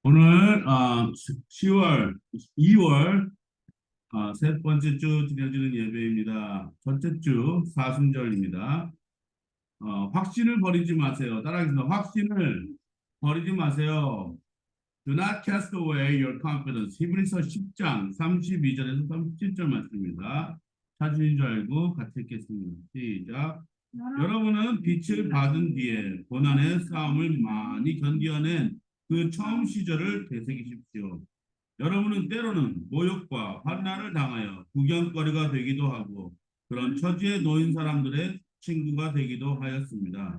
오늘 10월 2월 세 번째 주 드려지는 예배입니다. 첫째 주 사순절입니다. 확신을 버리지 마세요. 따라하겠습니다. 확신을 버리지 마세요. Do not cast away your confidence. 히브리서 10장 32절에서 37절 말씀입니다. 찾으신 줄 알고 같이 읽겠습니다. 시작. 여러분은 빛을 받은 뒤에 고난의 싸움을 많이 견디어낸 그 처음 시절을 되새기십시오. 여러분은 때로는 모욕과 환난을 당하여 구경거리가 되기도 하고 그런 처지에 놓인 사람들의 친구가 되기도 하였습니다.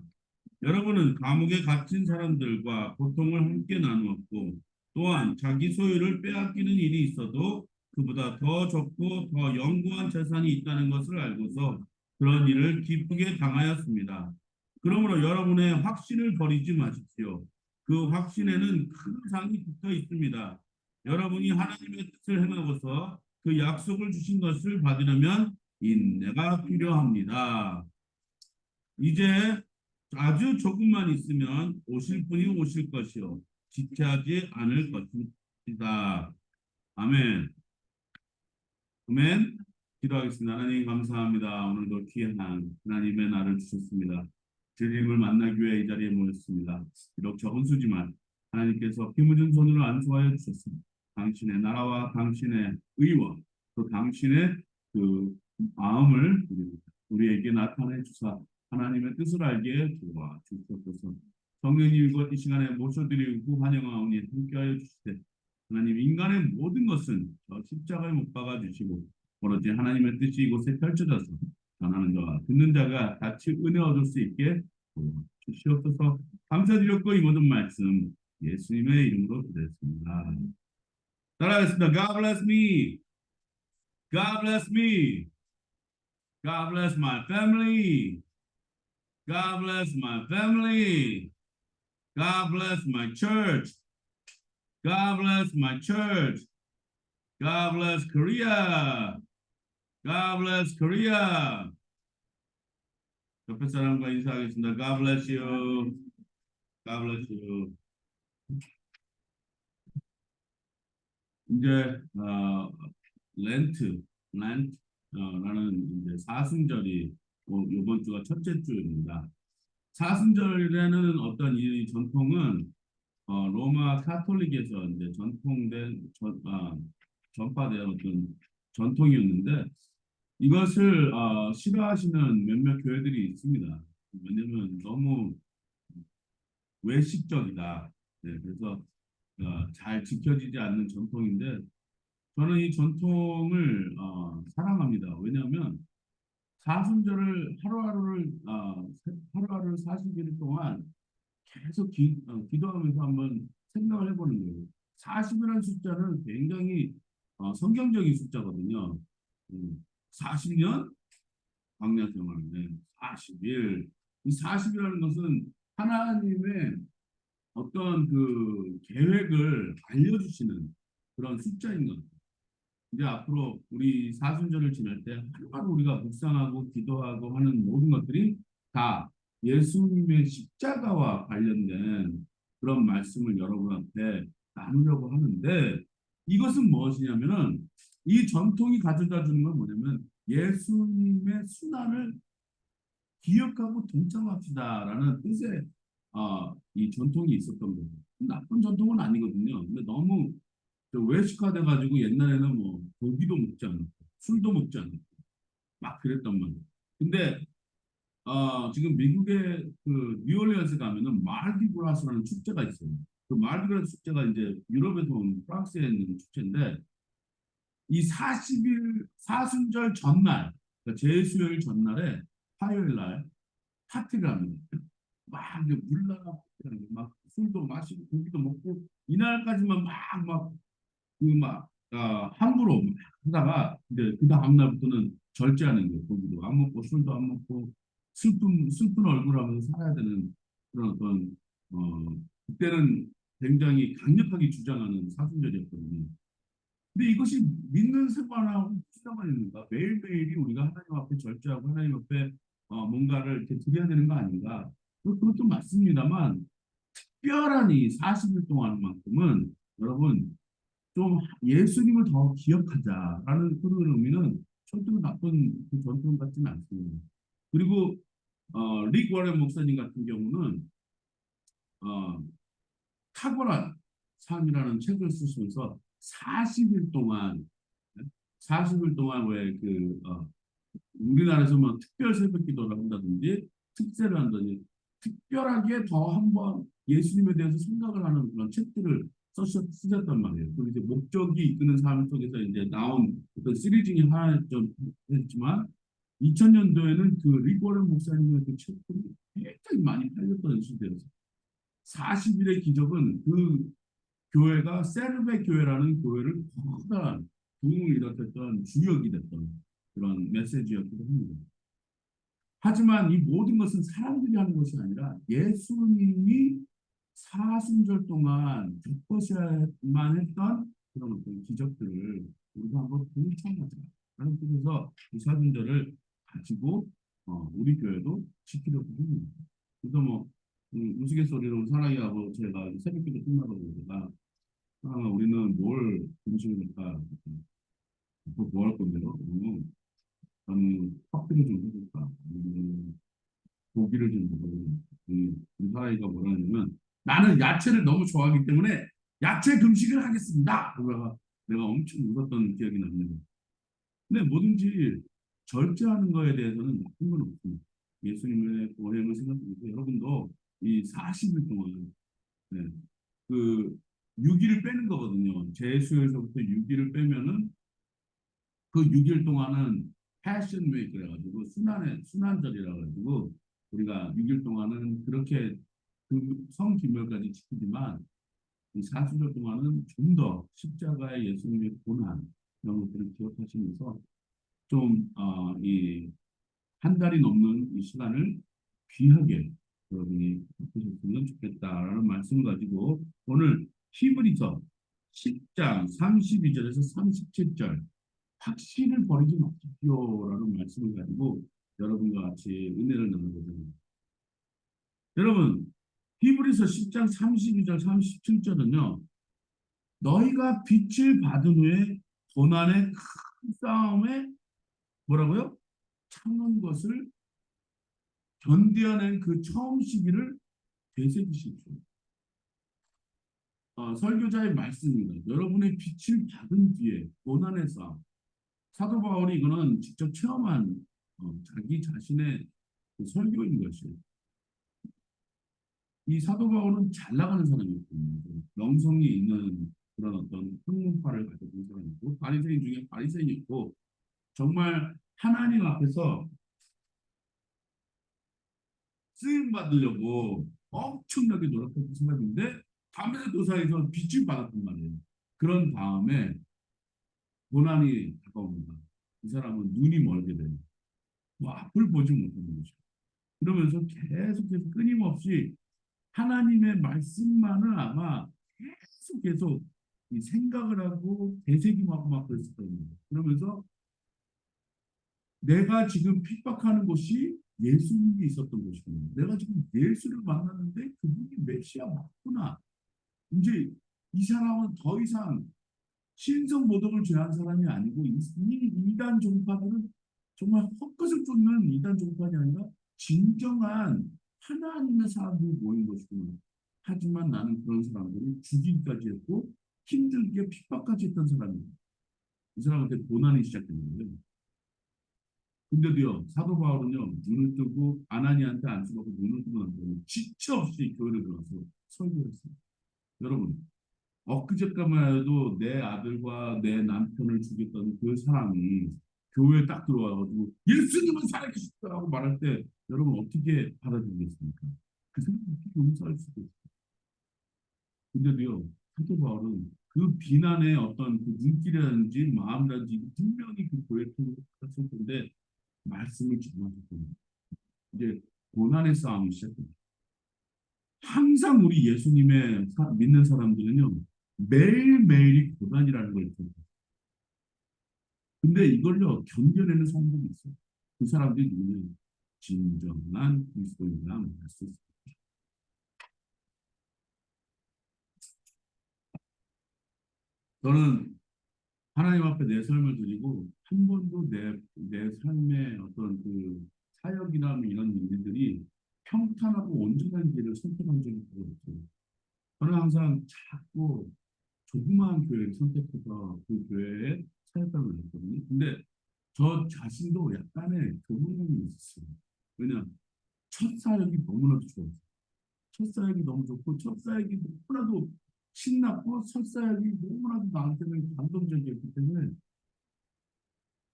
여러분은 감옥에 갇힌 사람들과 고통을 함께 나누었고 또한 자기 소유를 빼앗기는 일이 있어도 그보다 더 적고 더 영구한 재산이 있다는 것을 알고서 그런 일을 기쁘게 당하였습니다. 그러므로 여러분의 확신을 버리지 마십시오. 그 확신에는 큰 상이 붙어 있습니다. 여러분이 하나님의 뜻을 행하고서 그 약속을 주신 것을 받으려면 인내가 필요합니다. 이제 아주 조금만 있으면 오실 분이 오실 것이요 지체하지 않을 것입니다. 아멘. 아멘. 기도하겠습니다. 하나님 감사합니다. 오늘도 귀한 하나님의 날을 주셨습니다. 주님을 만나기 위해 이 자리에 모였습니다. 비록 적은 수지만 하나님께서 피 묻은 손으로 안수하여 주셨습니다. 당신의 나라와 당신의 의와 또 당신의 그 마음을 우리에게 나타내 주사 하나님의 뜻을 알게 도와 주옵소서. 성령님 이 시간에 모셔드리고 환영하오니 함께하여 주시되 하나님 인간의 모든 것은 저 십자가에 못 박아 주시고 오로지 하나님의 뜻이 이곳에 펼쳐져서 전하는 자와 듣는 자가 같이 은혜 얻을 수 있게 주시옵소서. 감사드렸고 이 모든 말씀 예수님의 이름으로 드렸습니다. 따라하겠습니다. God bless me. God bless me. God bless my family. God bless my family. God bless my church. God bless my church. God bless Korea. God bless Korea. 옆에 사람과 인사하겠습니다. God bless you. God bless you. 이제 렌트라는 이제 사순절이 이번 주가 첫째 주입니다. 사순절에는 어떤 이 전통은 로마 카톨릭에서 이제 전파된 어떤 전통이었는데 이것을 싫어하시는 몇몇 교회들이 있습니다. 왜냐하면 너무 외식적이다. 네, 그래서 잘 지켜지지 않는 전통인데 저는 이 전통을 사랑합니다. 왜냐하면 사순절을 하루하루를 40일 동안 계속 기도하면서 한번 생각을 해보는 거예요. 40이라는 숫자는 굉장히 성경적인 숫자거든요. 40년 광야 생활, 40일. 이 40이라는 것은 하나님의 어떤 그 계획을 알려주시는 그런 숫자인 것 같아요. 이제 앞으로 우리 사순절을 지낼 때 하루하루 우리가 묵상하고 기도하고 하는 모든 것들이 다 예수님의 십자가와 관련된 그런 말씀을 여러분한테 나누려고 하는데 이것은 무엇이냐면은 이 전통이 가져다 주는 건 뭐냐면 예수님의 순환을 기억하고 동참합시다라는 뜻의 이 전통이 있었던 거예요. 나쁜 전통은 아니거든요. 근데 너무 외식화돼 가지고 옛날에는 뭐 고기도 먹지 않고 술도 먹지 않고 막 그랬단 말이에요. 근데 지금 미국의 그 뉴올리언스 가면은 마르디그라스라는 축제가 있어요. 그 마르디그라스 축제가 이제 유럽에서 온 프랑스에 있는 축제인데 이 40일 사순절 전날, 그러니까 제수요일 전날에 화요일 날 파티를 합니다. 막 이제 물나가고 막 술도 마시고 고기도 먹고 이날까지만 막막 함부로 막 하다가 이제 그 다음 날부터는 절제하는 거예요. 고기도 안 먹고 술도 안 먹고 슬픈 얼굴하면서 살아야 되는 그런 어떤 그때는 굉장히 강력하게 주장하는 사순절이었거든요. 근데 이것이 믿는 생활하고 무슨 상관이 있는가? 매일매일이 우리가 하나님 앞에 절제하고 하나님 앞에 뭔가를 이렇게 드려야 되는 거 아닌가? 그것도 맞습니다만 특별한 이 40일 동안만큼은 여러분, 좀 예수님을 더 기억하자라는 그런 의미는 절대로 나쁜 그 전통 같지는 않습니다. 그리고 릭 워렌 목사님 같은 경우는 어, 탁월한 삶이라는 책을 쓰시면서 40일 동안 40일 동안 왜그 우리나라에서 뭐 특별 새벽 기도를 한다든지 특세를 한다든지 특별하게 더 한번 예수님에 대해서 생각을 하는 그런 책들을 쓰셨단 말이에요. 그 이제 목적이 이끄는 삶 속에서 이제 나온 어떤 시리즈 중에 하나였지만 2000년도에는 그 리고렌 목사님의 그 책들이 굉장히 많이 팔렸던 시대였어요. 40일의 기적은 그 교회가 세르베 교회라는 교회를 커다란 부흥을 일으켰던 주역이 됐던 그런 메시지였기도 합니다. 하지만 이 모든 것은 사람들이 하는 것이 아니라 예수님이 사순절 동안 겪으셔야만 했던 그런 어떤 기적들을 우리가 한번 동참하자라는 뜻에서 이 사순절을 가지고 우리 교회도 지키려고 합니다. 그래서 뭐 우스갯소리로 사랑이하고 제가 새벽기도 끝나고 그러다가 우리는 뭘 음식을 할까? 뭐할 건데요? 저는 커피를 좀 해줄까? 고기를 좀 먹어요. 이 사이가 뭐라냐면 나는 야채를 너무 좋아하기 때문에 야채 금식을 하겠습니다. 그러다가 내가 엄청 울었던 기억이 납니다. 근데 뭐든지 절제하는 거에 대해서는 나쁜 건 없습니다. 예수님의 보행을 생각해보세요. 여러분도 이 40일 동안 네, 그 6일을 빼는 거거든요. 제수에서부터 6일을 빼면은 그 6일 동안은 패션 웨이크 그래가지고 순환절이라 가지고 우리가 6일 동안은 그렇게 그 성기묘까지 지키지만 이 40일 동안은 좀 더 십자가의 예수님의 고난 이런 것들을 기억하시면서 좀 이 한 달이 넘는 이 시간을 귀하게 여러분이 보셨으면 좋겠다라는 말씀을 가지고 오늘 히브리서 10장 32절에서 37절 확신을 버리지 마십시오라는 말씀을 가지고 여러분과 같이 은혜를 나누거든요. 여러분, 히브리서 10장 32절 37절은요. 너희가 빛을 받은 후에 고난의 큰 싸움에 뭐라고요? 참는 것을 견뎌낸 그 처음 시기를 되새기십시오. 설교자의 말씀입니다. 여러분의 빛을 받은 뒤에 고난의 싸움. 사도 바울이 이거는 직접 체험한 자기 자신의 그 설교인 것이에요. 이 사도 바울은 잘 나가는 사람이었거든요. 명성이 있는 그런 어떤 학문파를 가지고 있는 사람이고 바리새인 중에 바리새인이었고 정말 하나님 앞에서 쓰임 받으려고 엄청나게 노력했던 사람인데 담에색 도사에서 빛을 받았단 말이에요. 그런 다음에 고난이 다가옵니다. 이 사람은 눈이 멀게 돼요. 뭐 앞을 보지 못하는 거죠. 그러면서 계속해서 끊임없이 하나님의 말씀만을 아마 계속 이 생각을 하고 되새김하고 막 그랬을 겁니다. 그러면서 내가 지금 핍박하는 곳이 예수님이 있었던 곳이구나. 내가 지금 예수를 만났는데 그분이 메시아 맞구나. 이제 이 사람은 더 이상 신성 모독을 죄한 사람이 아니고 이 이단 종파들은 정말 헛것을 쫓는 이단 종파이 아니라 진정한 하나님의 사람들이 모인 것이구나. 하지만 나는 그런 사람들을 죽이기까지 했고 힘들게 핍박까지 했던 사람이에요. 이 사람한테 고난이 시작된 거예요. 근데도요, 사도 바울은요, 눈을 뜨고 아나니한테 안 쓰고 눈을 뜨고 난 다음에 지체 없이 교회를 들어서 설교를 했어요. 여러분, 엊그제까만 해도 내 아들과 내 남편을 죽였던 그 사람이 교회에 딱 들어와가지고 예수님은 살아계셨다고 말할 때 여러분 어떻게 받아들이겠습니까? 그 사람 어떻게 용서할 수도 있어요. 근데도요, 사도 바울은 그 비난의 어떤 그 눈길이라든지 마음이라든지 분명히 그 교회에 갔을 텐데 말씀을 전하셨거든요. 이제 고난의 싸움이 시작됩니다. 항상 우리 예수님의 믿는 사람들은요, 매일매일이 고난이라는 걸 느껴요. 근데 이걸요, 견뎌내는 사람들이 있어요. 그 사람들이 누구냐? 진정한 그리스도인이라 말할 수 있습니다. 저는 하나님 앞에 내 삶을 드리고 한 번도 내 삶의 어떤 그 사역이나 뭐 이런 일들이 평탄하고 온전한 길을 선택한 적이 거의 없어요. 저는 항상 자꾸 조그마한 교회를 선택해서 그 교회에 사역감을 했거든요. 근데 저 자신도 약간의 교만감이 있었어요. 왜냐, 첫 사역이 너무나도 좋았어요. 첫 사역이 너무 좋고, 첫 사역이 너무나도 신났고, 첫 사역이 너무나도 나한테는 감동적이었기 때문에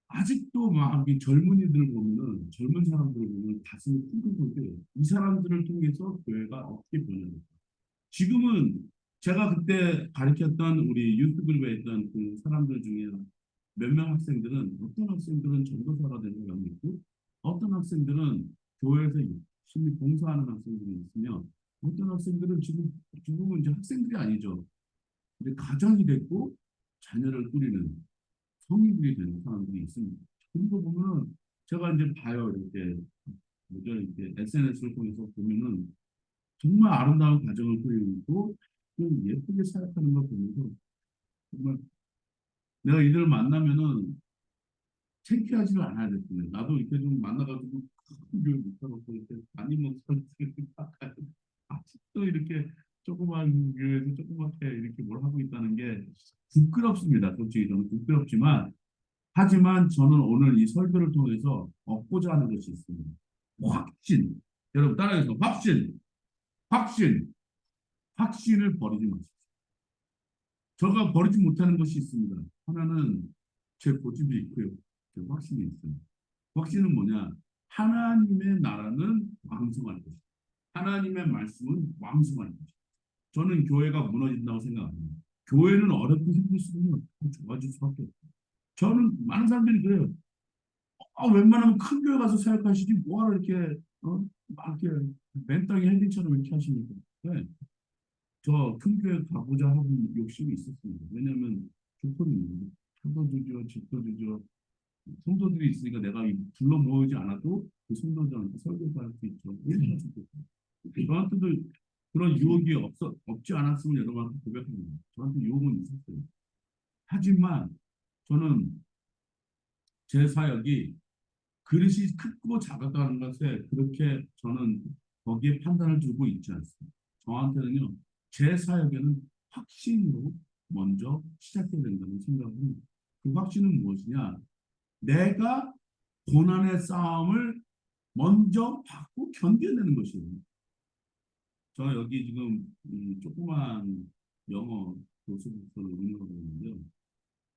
아직도 막 이 젊은이들 보면은, 젊은 사람들을 보면 가슴이 쿵쿵거려요. 이 사람들을 통해서 교회가 어떻게 변하는가. 지금은 제가 그때 가르쳤던 우리 유스그룹에 있던 그 사람들 중에 몇 명 학생들은 어떤 학생들은 전도사가 되는 사람이 있고 어떤 학생들은 교회에서 열심히 봉사하는 학생들이 있으며 어떤 학생들은 지금은 이제 학생들이 아니죠. 이제 가정이 됐고 자녀를 꾸리는 성인들이 되는 사람들이 있습니다. 그런 거 보면은 제가 이제 봐요. 이렇게 뭐죠? 이렇게 SNS를 통해서 보면은 정말 아름다운 가정을 꾸리고 예쁘게 살아가는 걸 보면서 정말 내가 이들을 만나면은 창피하지를 않아야 됐거든요. 나도 이렇게 좀 만나가지고 큰 교회 못하고 이렇게 담임 목사님들 아직도 이렇게 조그만 교회에서 조그맣게 이렇게 뭘 하고 있다는 게 부끄럽습니다. 솔직히 저는 부끄럽지만 하지만 저는 오늘 이 설교를 통해서 얻고자 하는 것이 있습니다. 확신. 여러분 따라해서 확신, 확신, 확신을 버리지 마십시오. 제가 버리지 못하는 것이 있습니다. 하나는 제 고집이 있고요. 제 확신이 있습니다. 확신은 뭐냐? 하나님의 나라는 왕성할 것이다. 하나님의 말씀은 왕성할 것이다. 저는 교회가 무너진다고 생각합니다. 교회는 어렵고 힘들 수 있는 좋아질 수밖에 없어요. 저는 많은 사람들이 그래요. 웬만하면 큰 교회 가서 사역하시지 뭐하러 이렇게 막 이렇게 맨땅에 헬딩처럼 이렇게 하십니까? 네. 저 큰 교회 가보자 하고 욕심이 있었습니다. 왜냐하면 조건이 표도 주죠, 집도 주죠. 성도들이 있으니까 내가 불러 모으지 않아도 그 성도들한테 설교도 할 수 있죠. 얼마나 좋겠어요. 저한테도 그런 유혹이 없지 않았으면 여러분한테 고백합니다. 저한테 유혹은 있었어요. 하지만 저는 제 사역이 그릇이 크고 작았다는 것에 그렇게 저는 거기에 판단을 두고 있지 않습니다. 저한테는요, 제 사역에는 확신으로 먼저 시작해야 된다는 생각은 그 확신은 무엇이냐? 내가 고난의 싸움을 먼저 받고 견뎌내는 것이에요. 저 여기 지금 조그만 영어 교수부터를 운영하고 있는데요.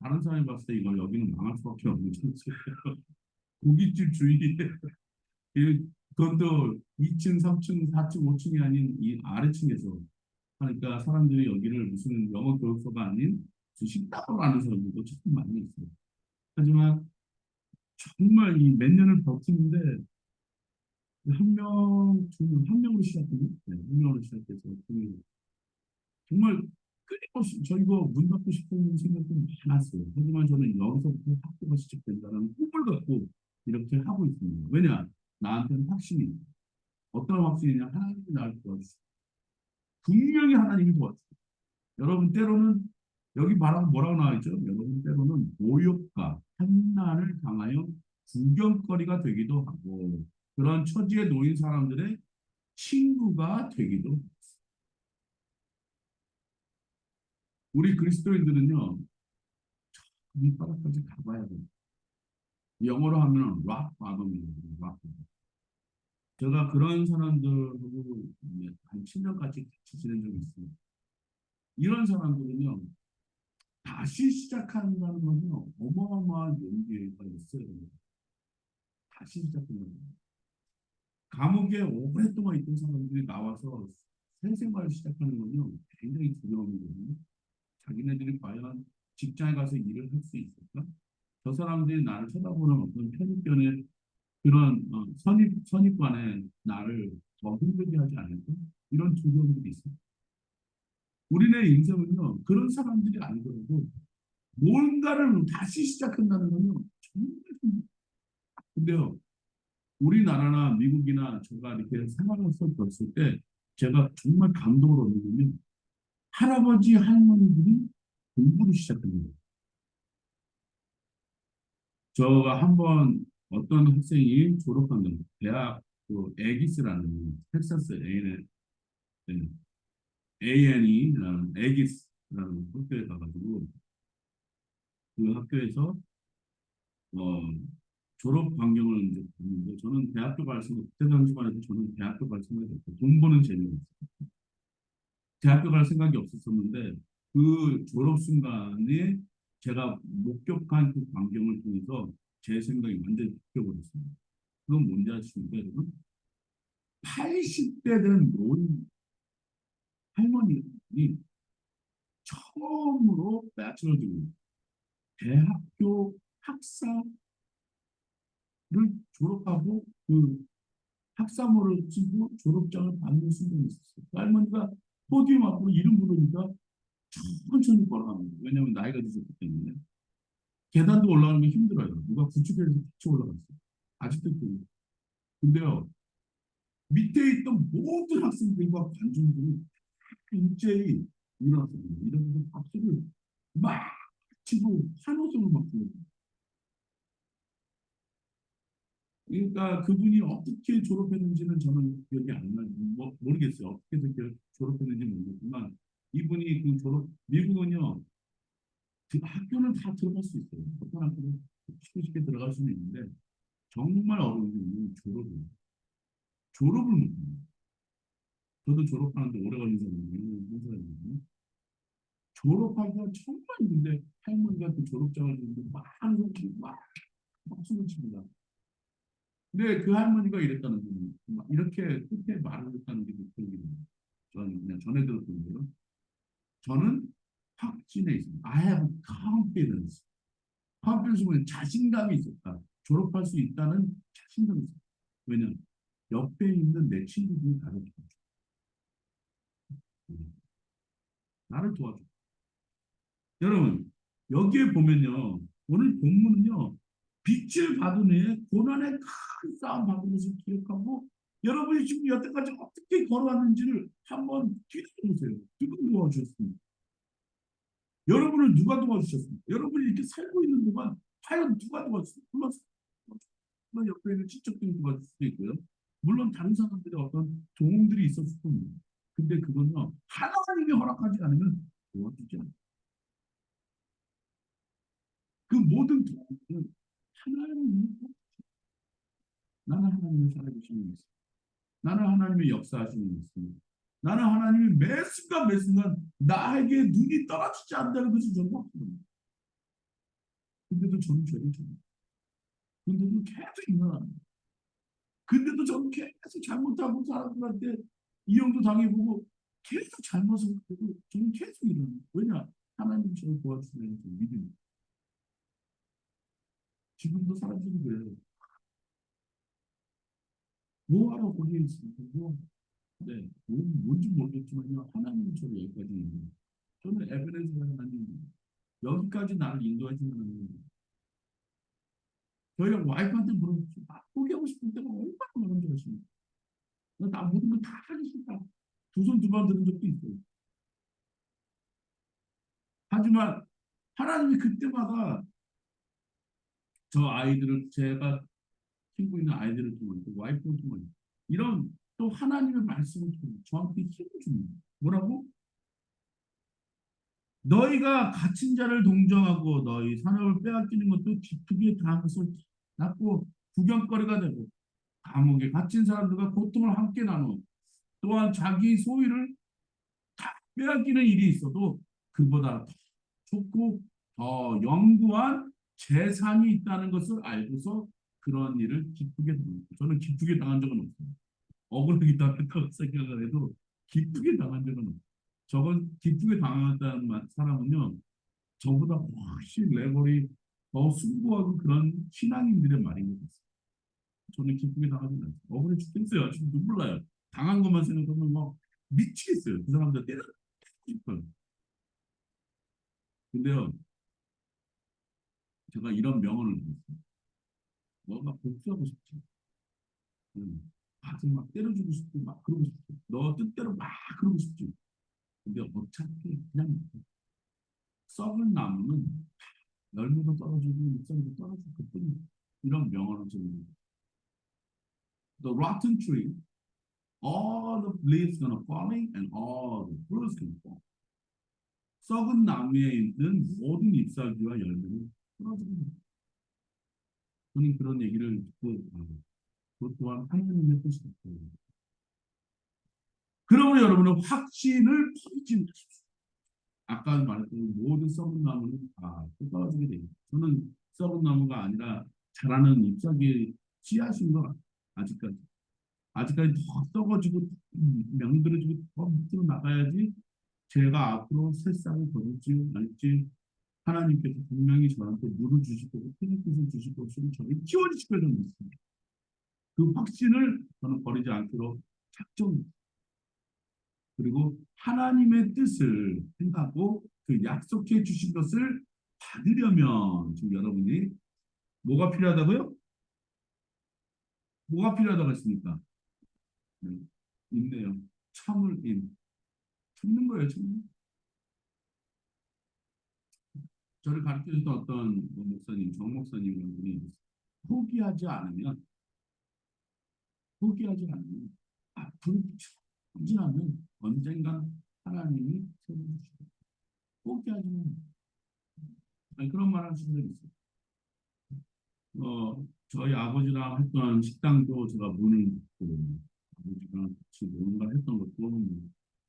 다른 사람이 봤을 때 이거 여기는 망할 수밖에 없는 존재예요. 고깃집 주인이 그것도 2층, 3층, 4층, 5층이 아닌 이 아래층에서 하니까 사람들이 여기를 무슨 영어 교육소가 아닌 식당으로 아는 사람들도 참 많이 있어요. 하지만 정말 이 몇 년을 버티는데 한 명, 두 명, 한 명으로 시작해요. 네, 한 명으로 시작해서 정말 끊임없이 저 이거 문 닫고 싶은 생각도 많았어요. 하지만 저는 여기서부터 학교가 시작된다는 꿈을 갖고 이렇게 하고 있습니다. 왜냐? 나한테는 확신이 있어요. 어떤 확신이냐? 하나님이 나를 도와주시고 분명히 하나님이 도와주시고 여러분 때로는 여기 말하면 뭐라고 나와 있죠? 여러분 때로는 모욕과 한난을 당하여 구경거리가 되기도 하고 그런 처지에 놓인 사람들의 친구가 되기도. 우리 그리스도인들은요 밑바닥까지 가봐야 돼요. 영어로 하면 락 바dom이에요. 락. 제가 그런 사람들하고 한 7년까지 같이 지낸 적이 있습니다. 이런 사람들은요 다시 시작한다는 건요 어마어마한 용기가 있어요. 다시 시작한다는 거예요. 감옥에 오랫동안 있던 사람들이 나와서 새 생활을 시작하는 건요 굉장히 두려운 거거든요. 자기네들이 과연 직장에 가서 일을 할 수 있을까? 저 사람들이 나를 쳐다보는 어떤 편견의 그런 선입관에 나를 더 힘들게 하지 않을까? 이런 두려움들이 있어요. 우리네 인생은요 그런 사람들이 아니더라도 뭔가를 다시 시작한다는 건요 정말 힘들어요. 근데요 우리나라나 미국이나 제가 이렇게 생활해서 봤을 때 제가 정말 감동을 얻는 건요 할아버지 할머니들이 공부를 시작합니다. 저가 한번 어떤 학생이 졸업한 건 대학 그 에기스라는 텍사스 A&E 에기스라는 학교에 가가지고 그 학교에서 어, 졸업 광경을 이제 봤는데 저는 대학교 갈 생각 그때 당시만 해도 저는 대학교 갈 생각이 없고 돈 버는 재미였어요. 대학교 갈 생각이 없었었는데 그 졸업 순간에 제가 목격한 그 광경을 통해서 제 생각이 완전히 바뀌어버렸습니다. 그건 뭔지 아십니까, 여러분? 80대 된 노인 할머니 처음으로 배ச்சு러 디그리 대학교 학사를 졸업하고 그 학사모를 쓰고 졸업장을 받는 순간이 있었어요. 그 할머니가 포디움 앞으로 이름 부르니까 천천히 걸어갑니다. 왜냐하면 나이가 드셨기 때문에. 계단도 올라가는 게 힘들어요. 누가 구축해서 같이 올라갔어요. 아직도 기억나요. 근데요, 밑에 있던 모든 학생들과 관중들이 일제히 일어났습니다. 이러면서 박수를 막 치고 환호성을 막 불러요. 그러니까 그분이 어떻게 졸업했는지는 저는 기억이 안 나요. 모르겠어요. 어떻게 졸업했는지 모르겠지만 이분이 그 졸업 미국은요 그 학교는 다 들어갈 수 있어요. 어떤 학교는 쉽게 들어갈 수는 있는데 정말 어려운 게 졸업을 못해요. 저도 졸업하는데 오래 걸린 사람이에요. 졸업하기가 정말 힘든데 할머니가 그 졸업장을 주는데 많은 사람들이 막 박수를 칩니다. 근데 그 할머니가 이랬다는 거예요. 이렇게 끝에 말을 했다는 게 느껴집니다. 저는 그냥 전해 들었던 거예요. 저는 확신에 있습니다. I have confidence. 컨필스는 자신감이 있었다. 졸업할 수 있다는 자신감이 있었다. 왜냐면 옆에 있는 내 친구들이 나를 도와줘. 나를 도와줘. 여러분, 여기에 보면요. 오늘 본문은요. 빛을 받은 후에 고난의 큰 싸움 받은 것을 기억하고 여러분이 지금 여태까지 어떻게 걸어왔는지를 한번 뒤돌아보세요. 누가 도와주셨습니까? 여러분을 누가 도와주셨습니까? 여러분이 이렇게 살고 있는 동안 과연 누가 도와주셨습니까? 물론 옆에 있는 친척들이 도와줄 수도 있고요. 물론 다른 사람들의 어떤 도움들이 있었을 겁니다. 근데 그건요. 하나님이 허락하지 않으면 도와주지 않아요. 그 모든 도움은 하나님이 나는 하나님의 살아계심이 있습니다. 나는 하나님의 역사하심이 있습니다. 나는 하나님이 매 순간 매 순간 나에게 눈이 떨어지지 않는다는 것을 저는 확신합니다. 근데도 저는 죄를 줍니다. 근데도 계속 일어납니다. 근데도 저는 계속 잘못하고 사람들한테 이용도 당해보고 계속 잘못을 해도 저는 계속 일어납니다. 왜냐? 하나님 저를 도와주시는 믿음이. 지금도 사람들이 그래요. 뭐하러 거기에 있습니까? 뭐, 네, 뭔지 모르겠지만요. 하나님이 저를 여기까지 인도해. 저는 에베레스트 하나님, 여기까지 나를 인도하시는 하나님. 저희가 와이프한테 물어보죠. 포기하고 싶을 때가 얼마나 많은지 아십니까? 나 모든 걸 다 하기 싫다. 두 손 두 번 들은 적도 있어요. 하지만 하나님이 그때마다 저 아이들을 제가 키우고 있는 아이들을 통해 와이프를 통해 이런 또 하나님의 말씀을 통해 저한테 힘을 줍니다. 뭐라고? 너희가 갇힌 자를 동정하고 너희 산업을 빼앗기는 것도 기쁘게 당한 것을 낳고 구경거리가 되고 감옥에 갇힌 사람들과 고통을 함께 나누어 또한 자기 소유를 다 빼앗기는 일이 있어도 그보다 더 좋고 더 영구한 재산이 있다는 것을 알고서 그런 일을 기쁘게 당합니다. 저는 기쁘게 당한 적은 없어요. 억울하게 당했다고 생각을 해도 기쁘게 당한 적은 없어요. 저건 기쁘게 당했다는 사람은요, 저보다 훨씬 레벨이 더 숭고하고 그런 신앙인들의 말인 것 같습니다. 저는 기쁘게 당하지 않습니다. 억울해 죽겠어요. 지금 눈물 나요. 당한 것만 생각하면 막 미치겠어요. 그 사람들 때려 싶어요. 근데요, 제가 이런 명언을 드렸어요. 너가 복수하고 싶지. 가서 막 때려주고 싶고 막 그러고 싶지. 너 뜻대로 막 그러고 싶지. 근데 어차피 그냥 썩은 나무는 열매도 떨어지고 잎사귀도 떨어질 것뿐이야. 이런 명언을 줍니다. The rotten tree, all the leaves gonna falling and all the fruits gonna fall. 썩은 나무에 있는 모든 잎사귀와 열매는 떨어집니다. 저는 그런 얘기를 듣고 그것 또한 하나님의 뜻이다. 그러면 여러분은 확신을 버리지 마십시오. 아까 말했던 모든 썩은 나무는 다 떨어지게 됩니다. 저는 썩은 나무가 아니라 자라는 잎사귀의 씨앗인 것 같아요. 아직까지. 아직까지 더 썩어지고 명들어지고 더 밑으로 나가야지 제가 앞으로 새싹을 거둘지 아닐지 하나님께서 분명히 저한테 물을 주실 거고 피닉빛을 주실 것을 저를 키워주실 거라는 믿습니다. 그 확신을 저는 버리지 않기로 작정합니다. 그리고 하나님의 뜻을 행하고 그 약속해 주신 것을 받으려면 지금 여러분이 뭐가 필요하다고요? 뭐가 필요하다고 했습니까? 네, 있네요. 참을 임. 참는 거예요, 참는. 저를 가르쳐 주던 어떤 목사님, 정 목사님 분이 있어요. 포기하지 않으면, 포기하지 않으면, 앞으로 전진하면 언젠간 하나님이 세워주시고, 포기하지 않으면, 그런 말 하신 적 있어요. 저희 아버지랑 했던 식당도 제가 문을 닫고, 아버지랑 같이 뭔가 했던 것도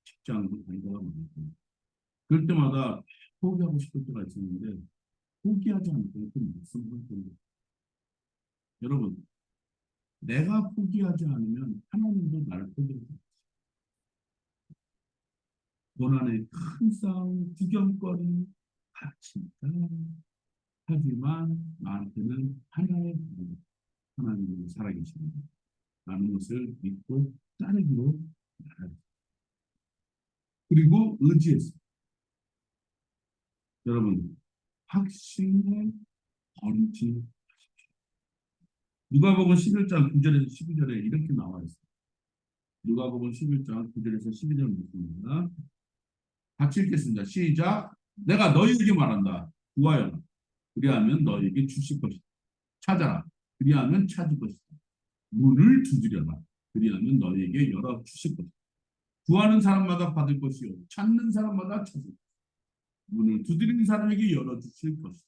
직장도 다니다가 말이죠. 그럴 때마다 포기하고 싶을 때가 있었는데, 포기하지 않고 그 말씀을 드립니다. 여러분, 내가 포기하지 않으면 하나님도 나를 포기하지 않습니다. 고난의 큰 싸움, 구경거리, 갇힌다. 하지만 나한테는 하나의 하나님이 살아계십니다. 라는 것을 믿고 따르기로 나아요. 그리고 의지했습니다. 여러분, 확신에 버리지 마십시오. 누가복음 11장 9절에서 12절에 이렇게 나와 있습니다. 누가복음 11장 9절에서 12절 말씀입니다. 같이 읽겠습니다. 시작. 내가 너희에게 말한다. 구하여라. 그리하면 너희에게 주실 것이다. 찾아라. 그리하면 찾을 것이다. 문을 두드려라. 그리하면 너희에게 열어 주실 것이다. 구하는 사람마다 받을 것이요. 찾는 사람마다 찾을 것이다. 문을 두드리는 사람에게 열어 주실 것이다.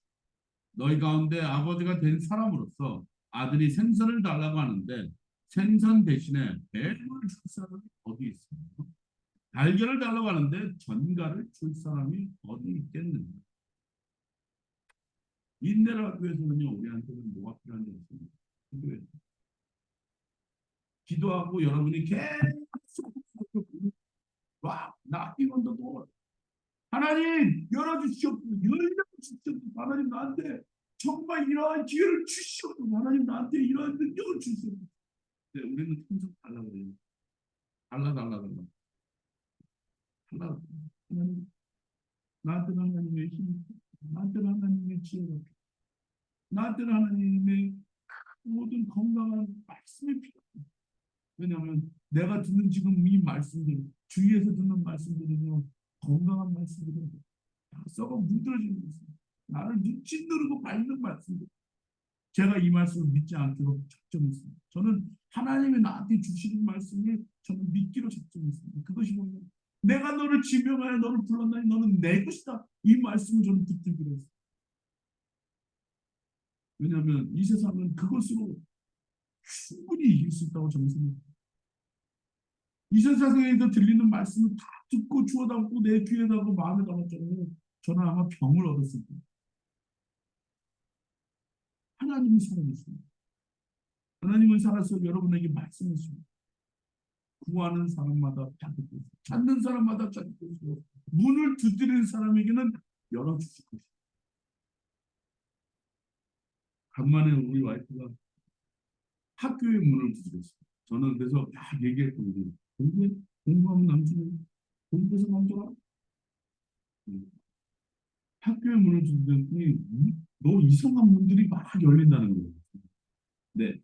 너희 가운데 아버지가 된 사람으로서 아들이 생선을 달라고 하는데 생선 대신에 뱀을 줄 사람이 어디 있습니까? 달걀을 달라고 하는데 전갈을 줄 사람이 어디 있겠는가? 인내를 하기 위해서는요, 우리한테는 뭐가 필요한지 아십니까? 기도해요. 기도하고 여러분이 계속 와, knocking on the door. 하나님 열어주시옵소서. 열어주시옵소서. 하나님 나한테 정말 이러한 기회를 주시옵소서. 하나님 나한테 이러한 능력을 주시옵소서. 네, 우리는 계속 달라고 해요. 달라 달라 달라 달라. 하나님 나한테는 하나님의 힘, 나한테는 하나님의 지혜가, 나한테는 하나님의 모든 건강한 말씀이 필요합니다. 왜냐하면 내가 듣는 지금 이 말씀들, 주위에서 듣는 말씀들은요, 건강한 말씀들은 다 썩어 문드러지는 말씀, 나를 눈치 누르고 밟는 말씀들. 제가 이 말씀을 믿지 않기로 작정했습니다. 저는 하나님이 나한테 주시는 말씀을 저는 믿기로 작정했습니다. 그것이 뭐냐면 내가 너를 지명하여 너를 불렀나니 너는 내 것이다. 이 말씀을 저는 붙들기로 했습니다. 왜냐하면 이 세상은 그것으로 충분히 이길 수 있다고 저는 생각합니다. 이 세상에서 들리는 말씀을 다 듣고 주워 담고 내 귀에 담고 마음에 담았잖아요. 저는 아마 병을 얻었을 거예요. 하나님은 살아계십니다. 하나님은 살아서 여러분에게 말씀하십니다. 구하는 사람마다 찾을 것이고 찾는 사람마다 찾을 것이고 문을 두드리는 사람에게는 열어주실 것이고. 간만에 우리 와이프가 학교의 문을 두드렸어요. 저는 그래서 막 얘기했거든요. 공부하면 남주는 공부해서 남줘라. 학교의 문을 두드렸더니 너 이상한 문들이 막 열린다는 거예요. 네,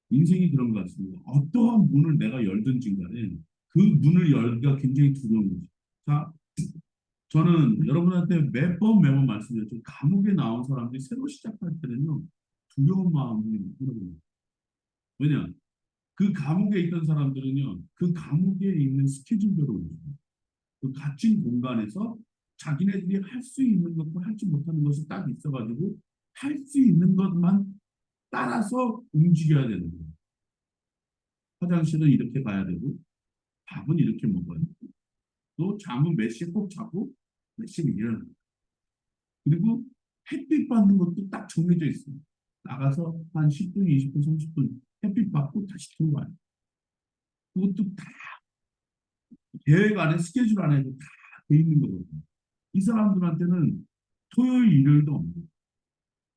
인생이 그런 것 같습니다. 어떠한 문을 내가 열든지 간에 그 문을 열기가 굉장히 두려운 거죠. 자, 저는 여러분한테 매번 말씀드렸죠. 감옥에 나온 사람들이 새로 시작할 때는요, 두려운 마음이 들어요. 왜냐? 그 감옥에 있던 사람들은요, 그 감옥에 있는 스케줄대로 움직여요. 그 갇힌 공간에서 자기네들이 할 수 있는 것과 하지 못하는 것이 딱 있어가지고 할 수 있는 것만 따라서 움직여야 되는 거예요. 화장실은 이렇게 가야 되고 밥은 이렇게 먹어야 되고 또 잠은 몇 시에 꼭 자고 몇 시에 일어나요. 그리고 햇빛 받는 것도 딱 정해져 있어요. 나가서 한 10분, 20분, 30분 햇빛 받고 다시 들어와요. 그것도 다 계획 안에 스케줄 안에 다 돼 있는 거거든요. 이 사람들한테는 토요일, 일요일도 없는 거예요.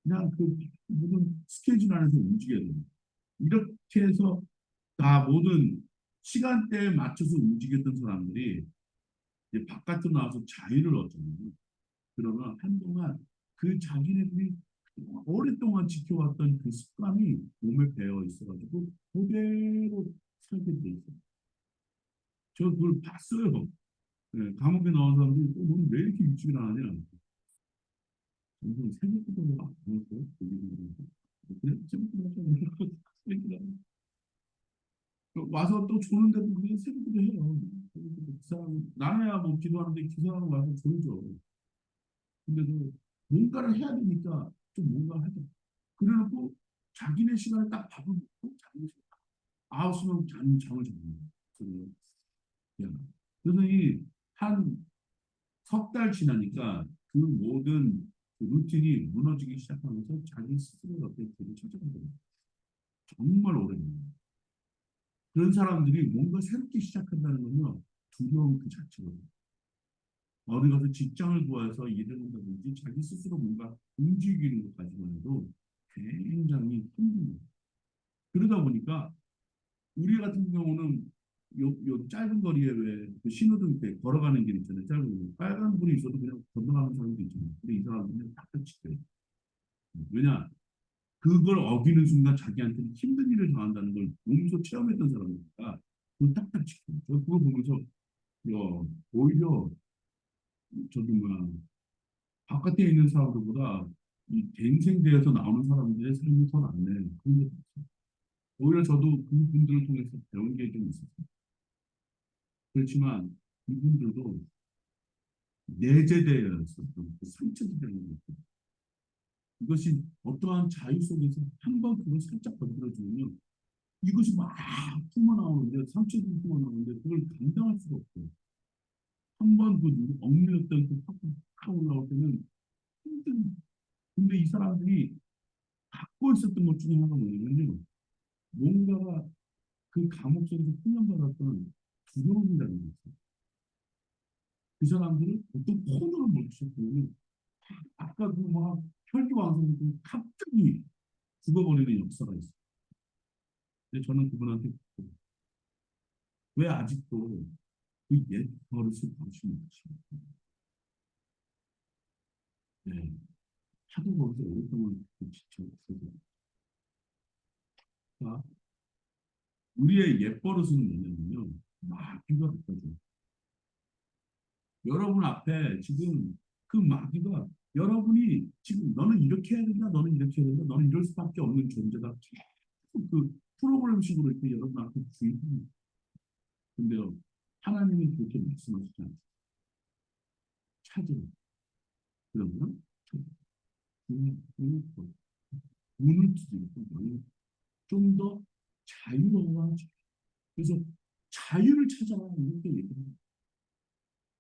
그냥 그 모든 스케줄 안에서 움직여야 됩니다. 이렇게 해서 다 모든 시간대에 맞춰서 움직였던 사람들이 이제 바깥으로 나와서 자유를 얻잖아요. 그러면 한동안 그 자기네들이 오랫동안 지켜왔던 그 습관이 몸에 배어 있어가지고 그대로 살게 돼 있어요. 저 그걸 봤어요. 네, 감옥에 나온 사람들이 또 너는 왜 이렇게 일찍 일어나냐? 점점 새벽부터 막 보냈어요. 그래, 새벽부터 와서 또 조는데도 그게 새벽부터 해요. 그 사람, 나눠야 뭐 기도하는데 기도하는 와서 졸죠. 근데도 뭔가를 해야 되니까 좀 뭔가 하죠. 그래놓고 자기네 시간에 딱 밥을 먹고 자기네 시간 아웃으면 잠을 잡는 거예요. 그래서 이 한 석 달 지나니까 그 모든 그 루틴이 무너지기 시작하면서 자기 스스로 어떻게 길을 찾아가거든요. 정말 오래됩니다. 그런 사람들이 뭔가 새롭게 시작한다는 건요, 두려움 그 자체거든요. 어디 가서 직장을 구해서 일을 한다든지 자기 스스로 뭔가 움직이는 것까지만 해도 굉장히 힘듭니다. 그러다 보니까 우리 같은 경우는 요 짧은 거리에 왜그 신호등 때 걸어가는 길 있잖아요. 짧은 거. 빨간 불이 있어도 그냥 건너가는 사람도 있잖아요. 근데 이 사람들은 딱딱 지켜요. 왜냐? 그걸 어기는 순간 자기한테는 힘든 일을 당한다는 걸 몸소 체험했던 사람이니까 그걸 딱딱 지켜요. 저 그거 보면서 오히려 저기 뭐야 바깥에 있는 사람들보다 이 갱생대에서 나오는 사람들의 삶이 더 낫네. 그런 게 있어요. 오히려 저도 그분들을 통해서 배운 게 좀 있었어요. 그렇지만 이분들도 내재되어 있었던 그 상처들이 이것이 어떠한 자유 속에서 한 번 그걸 살짝 건드려주면 이것이 막 품어나오는데 상처들이 품어나오는데 그걸 감당할 수가 없어요. 한 번 그 억눌렸던 그 확 올라올 때는 힘든. 근데 이 사람들이 갖고 있었던 것 중에 하나가 뭐냐면요. 뭔가가 그 감옥 속에서 훈련받았던 두려움이라는 게 있어요. 그 사람들은 어떤 코너를 멈추셨으면 아까 그막 혈기왕성했던 갑자기 죽어버리는 역사가 있어요. 근데 저는 그분한테 왜 아직도 그 옛 버릇을 버리시는 것이 네. 하도 거기서 오랫동안 지켜왔어서 자, 우리의 옛 버릇은 뭐냐면요. 마귀가 있거든요. 여러분 앞에 지금 그 마귀가 여러분이 지금 너는 이렇게 해야 된다, 너는 이렇게 해야 된다, 너는 이럴 수밖에 없는 존재다. 계속 그 프로그램식으로 이렇게 여러분 앞에 주입합니다. 근데요, 하나님이 그렇게 말씀하시지 않아요. 찾으라. 그러면 문을 두드리고 좀 더 자유로워하죠. 그래서 자유를 찾아라 이렇게 얘기합니다.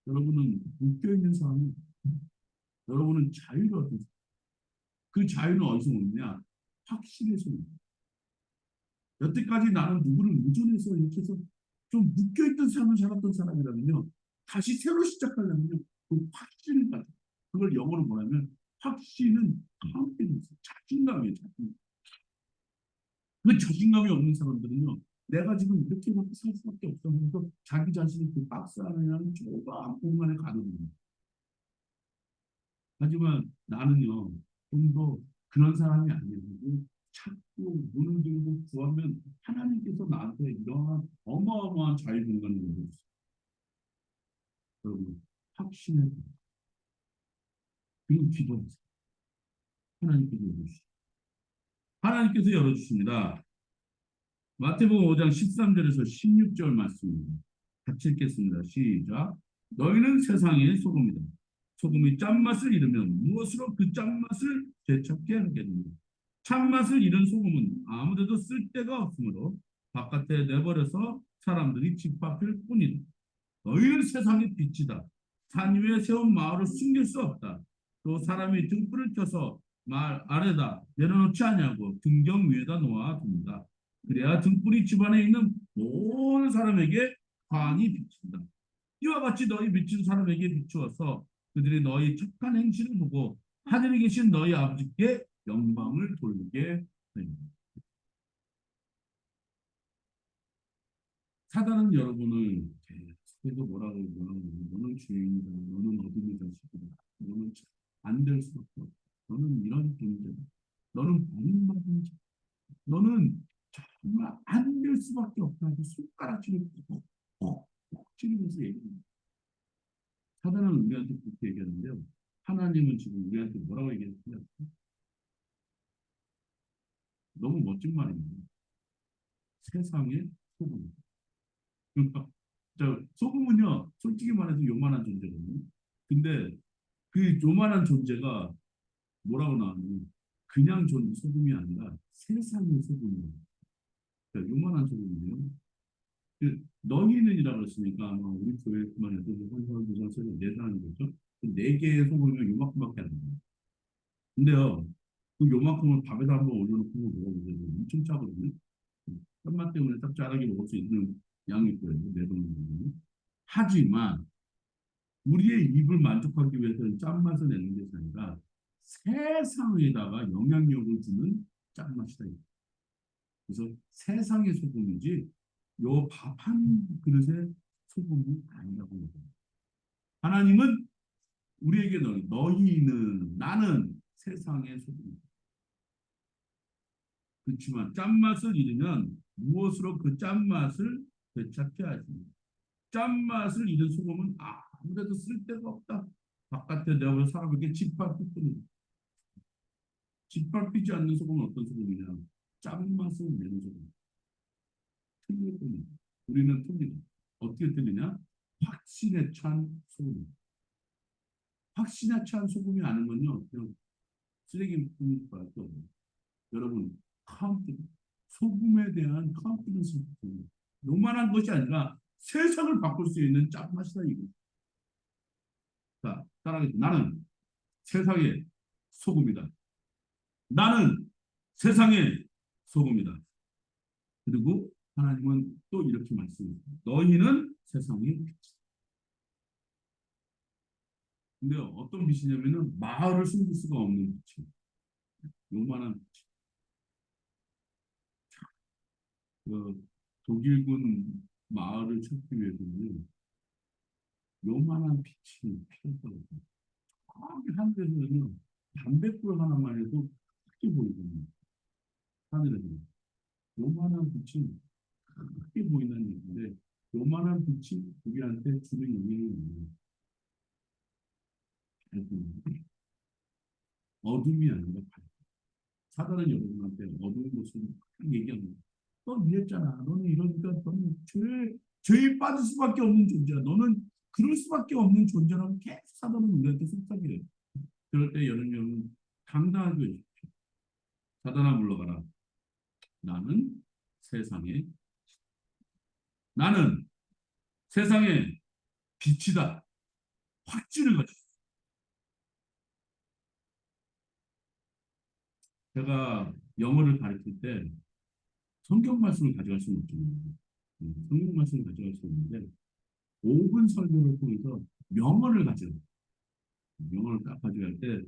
여러분은 묶여 있는 사람은 여러분은 자유를 얻는 그 자유는 어디서 오느냐? 확신에서 옵니다. 여태까지 나는 누구를 의존해서 이렇게 해서 좀 묶여있던 삶을 살았던 사람이라면요. 다시 새로 시작하려면요. 그 확신을 가져. 그걸 영어로 뭐냐면 확신은 confidence, 자신감이에요. 자신감. 그 자신감이 없는 사람들은요. 내가 지금 이렇게밖에 살 수밖에 없어 하면서 자기 자신을 그 박스 안에는 좁은 공간에 가둬둡니다. 하지만 나는요. 좀 더 그런 사람이 아니에요. 찾고 문을 들고 구하면 하나님께서 나한테 이러한 어마어마한 자유 공간을 열어주세요. 여러분, 확신을. 그리고 기도하세요. 하나님께서 열어주십니다. 하나님께서 열어주십니다. 마태복음 5장 13절에서 16절 말씀입니다. 같이 읽겠습니다. 시작. 너희는 세상의 소금이다. 소금이 짠맛을 잃으면 무엇으로 그 짠맛을 되찾게 하겠느냐. 찬맛을 잃은 소금은 아무데도 쓸데가 없으므로 바깥에 내버려서 사람들이 짓밟힐 뿐이다. 너희는 세상의 빛이다. 산 위에 세운 마을을 숨길 수 없다. 또 사람이 등불을 켜서 말 아래다 내려놓지 아니하고 등경 위에다 놓아둡니다. 그래야 등불이 집안에 있는 모든 사람에게 환히 비친다. 이와 같이 너희 비친 사람에게 비추어서 그들이 너희 착한 행실을 보고 하늘에 계신 너희 아버지께 영광을 돌리게 됩니다. 사단은 여러분을 계속해서 뭐라고 하냐면 너는 죄인이다. 너는 어둠의 자식이다. 너는 안 될 수밖에 없다. 너는 이런 존재다. 너는 버림받은 자. 너는 정말 안 될 수밖에 없다. 고 손가락질을 꼭 찌르면서 얘기합니다. 사단은 우리한테 그렇게 얘기하는데요. 하나님은 지금 우리한테 뭐라고 얘기했어요? 너무 멋진 말입니다. 세상의 소금. 그러니까 소금은요, 솔직히 말해서 요만한 존재거든요. 근데 그 요만한 존재가 뭐라고 나오냐면 그냥 소금이 아니라 세상의 소금이에요. 그러니까 요만한 소금이에요. 그 너희는이라고 그랬으니까 아마 우리 교회만 해도 한 사람, 두 사람, 세 사람, 네 사람인 거죠. 네 개의 소금이면 요만큼밖에 안 돼요. 근데요, 그 요만큼을 밥에다 한번 올려놓고 먹어보세요. 엄청 짜거든요. 짠맛 때문에 짭짤하게 먹을 수 있는 양이 있고요. 내동은. 하지만 우리의 입을 만족하기 위해서는 짠맛을 내는 것이 아니라 세상에다가 영향력을 주는 짠맛이다. 그래서 세상의 소금이지 요 밥 한 그릇의 소금이 아니라고 합니다. 하나님은 우리에게 너희는 나는 세상의 소금이다. 그렇지만 짠맛을 잃으면 무엇으로 그 짠맛을 되찾게 하십니까? 짠맛을 잃은 소금은 아무데도 쓸데가 없다. 바깥에 내어 사람에게 짓밟힐 뿐이다. 짓밟히지 않는 소금은 어떤 소금이냐? 짠맛을 내는 소금. 틀릴 뿐이다. 우리는 틀리다. 어떻게 틀리냐? 확신에 찬 소금. 확신에 찬 소금이 아니면요. 그냥 쓰레기뿐일 수밖에 없어요. 여러분, 소금에 대한 컨피던스, 요만한 것이 아니라 세상을 바꿀 수 있는 짠맛이다 이거. 자, 따라하겠습니다. 나는 세상의 소금이다. 나는 세상의 소금이다. 그리고 하나님은 또 이렇게 말씀합니다. 너희는 세상의 빛이다. 근데 어떤 빛이냐면은 마을을 숨길 수가 없는 빛이. 요만한 빛이. 그 독일군 마을을 찾기 위해서는 요만한 빛이 필요하거든요. 저기 하늘에서는 담뱃불 하나만 해도 크게 보이거든요. 하늘에서는. 요만한 빛이 크게 보이는 얘기인데 요만한 빛이 우리한테 주는 의미는 뭐예요? 어둠이 아니라 밝. 사단은 여러분한테 어두운 것을 막 얘기합니다. 너 이랬잖아. 너는 이러니까 너는 죄에 빠질 수밖에 없는 존재야. 너는 그럴 수밖에 없는 존재라고 계속 사단은 우리한테 속삭이래요. 그럴 때 여러분 당당하게 해주십시오. 사단아 물러가라. 나는 세상에 나는 세상의 빛이다. 확신을 가지고. 제가 영어를 가르칠 때 성경 말씀을 가져갈 수는 없잖아요. 성경 말씀을 가져갈 수 있는데 5분 설교를 통해서 영어를 가져요. 영어를 딱 가져갈 때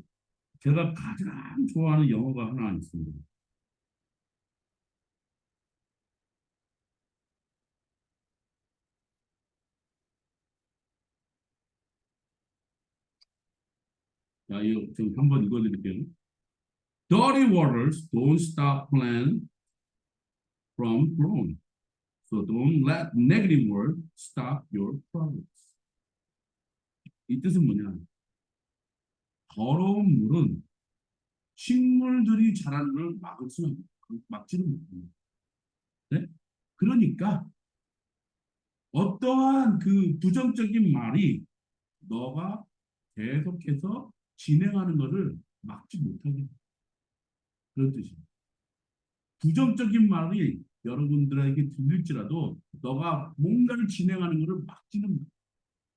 제가 가장 좋아하는 영어가 하나 있습니다. 자, 이거 좀 한번 읽어드릴게요. Dirty waters don't stop plant from growing. So don't let negative word stop your progress. 이 뜻은 뭐냐? 더러운 물은 식물들이 자라는 걸 막지는 못합니다. 네? 그러니까 어떠한 그 부정적인 말이 너가 계속해서 진행하는 것을 막지 못하게 그런 뜻이에요. 부정적인 말이 여러분들에게 들릴지라도 너가 뭔가를 진행하는 것을 막지는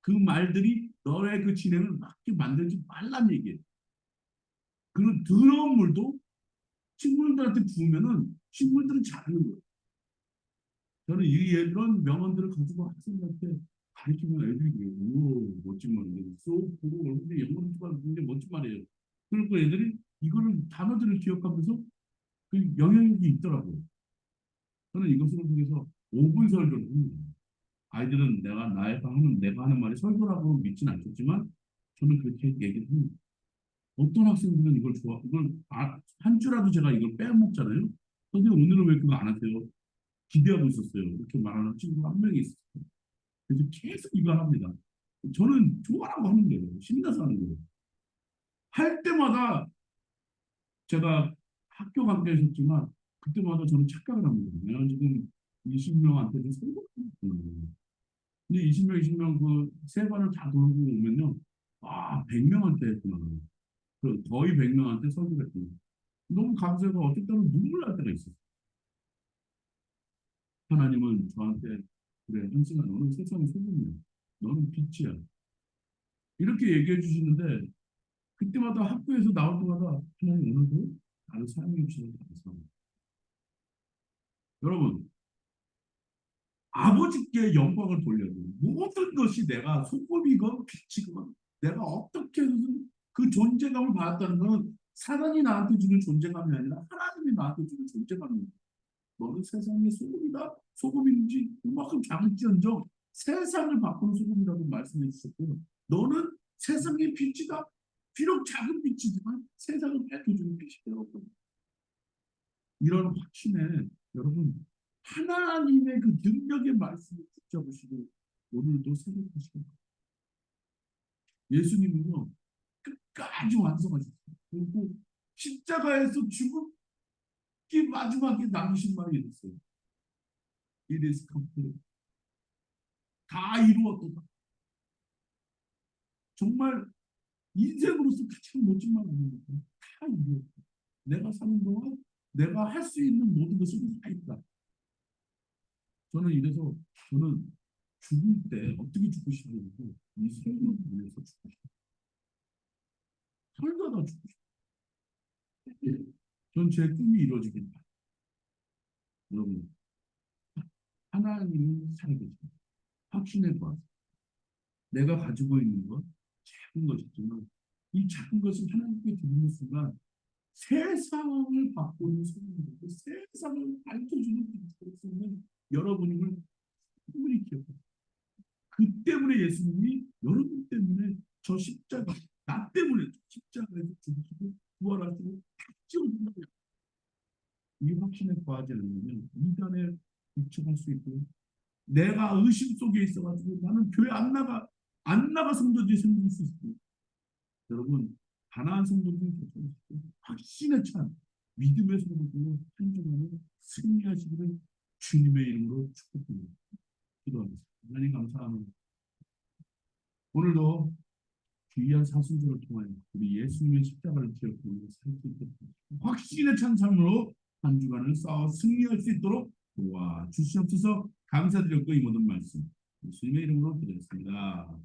그 말들이 너의 그 진행을 막게 만들지 말란 얘기예요. 그런 더러운 물도 식물들한테 부으면은 식물들은 자라는 거예요. 저는 이런 명언들을 가지고 학생들한테 가르치면 애들이 그래요. 오, 멋진 말인데. 쏙 보고 얼굴에 영어로만 굉장히 멋진 말이에요. 그리고 애들이 이거를 단어들을 기억하면서 그 영향력이 있더라고요. 저는 이것을 통해서 5분 설교를 합니다. 아이들은 내가 하는 말이 설교라고 믿지는 않겠지만 저는 그렇게 얘기를 합니다. 어떤 학생들은 한 주라도 제가 이걸 빼먹잖아요. 선생님 오늘은 왜 그거 안 하세요? 기대하고 있었어요. 이렇게 말하는 친구가 한 명이 있어요. 그래서 계속 이거 합니다. 저는 좋아라고 하는 거예요. 신나서 하는 거예요. 할 때마다 제가 학교 관계였지만 그때마다 저는 착각을 합니다. 내가 지금 20명한테도 설교하는 거예요. 근데 20명, 20명 그 세 번을 다 돌고 오면요. 아, 100명한테 했구나. 거의 100명한테 설교를 했구나. 너무 감사해서 어쩔 때는 눈물 날 때가 있어요. 하나님은 저한테 그래, 한승아 너는 세상의 소금이야. 너는 빛이야. 이렇게 얘기해 주시는데 그때마다 학교에서 나올 때마다 하나님 오늘도 나를 사용해 주셔서 감사합니다. 여러분 아버지께 영광을 돌려요. 모든 것이 내가 소금이건 빛이건 내가 어떻게 해서든 그 존재감을 받았다는 것은 사람이 나한테 주는 존재감이 아니라 하나님이 나한테 주는 존재감입니다. 너는 세상의 소금이다. 소금인지 그만큼 작을지언정 세상을 바꾸는 소금이라고 말씀해 주셨고 너는 세상의 빛이다. 비록 작은 빛이지만 세상을 밝혀주는 빛이라고 이런 확신에 여러분 하나님의 그 능력의 말씀을 붙잡으시고 오늘도 생각하시고 예수님은요 끝까지 완성하셨어요. 그리고 십자가에서 죽음기 마지막에 남기신 말이 있어요. It is complete. 다 이루었다. 정말 인생으로서 가장 멋진 말 아닙니까? 다 이루었다. 내가 사는 동안 내가 할 수 있는 모든 것을 다 있다. 저는 이래서 저는 죽을 때 어떻게 죽고 싶냐고 이 설교를 위해서 죽고 싶어요. 설교다 죽고 싶어요. 전 제 꿈이 이루어지길 바랍니다. 여러분 하나님은 살아계십니다. 확신해 봐. 내가 가지고 있는 것 작은 것이지만 이 작은 것을 하나님께 드리는 순간 세상을 바꾸는 소금이고 세상을 밝혀주는 빛이 될 수 있는 여러분임을 충분히 기억합니다. 그 때문에 예수님이 여러분 때문에 저 십자가 나 때문에 십자가에서 죽으시고 부활하시고 다 지어준다. 이 확신에 거하지 않으면 이단에 부처할 수 있고 내가 의심 속에 있어가지고 나는 교회 안 나가 성도들이 생길 수 있습니다. 여러분 가나안 성도들이 확신에 찬 믿음의 성도들로 한주간을 승리하시기를 주님의 이름으로 축복드립니다. 기도합니다. 하나님 감사합니다. 오늘도 귀한 사순절을 통하여 우리 예수님의 십자가를 기억하며 살수 있도록 확신의 찬 삶으로 한 주간을 싸워 승리할 수 있도록 도와주시옵소서. 감사드렸고 이 모든 말씀 예수님의 이름으로 드렸습니다.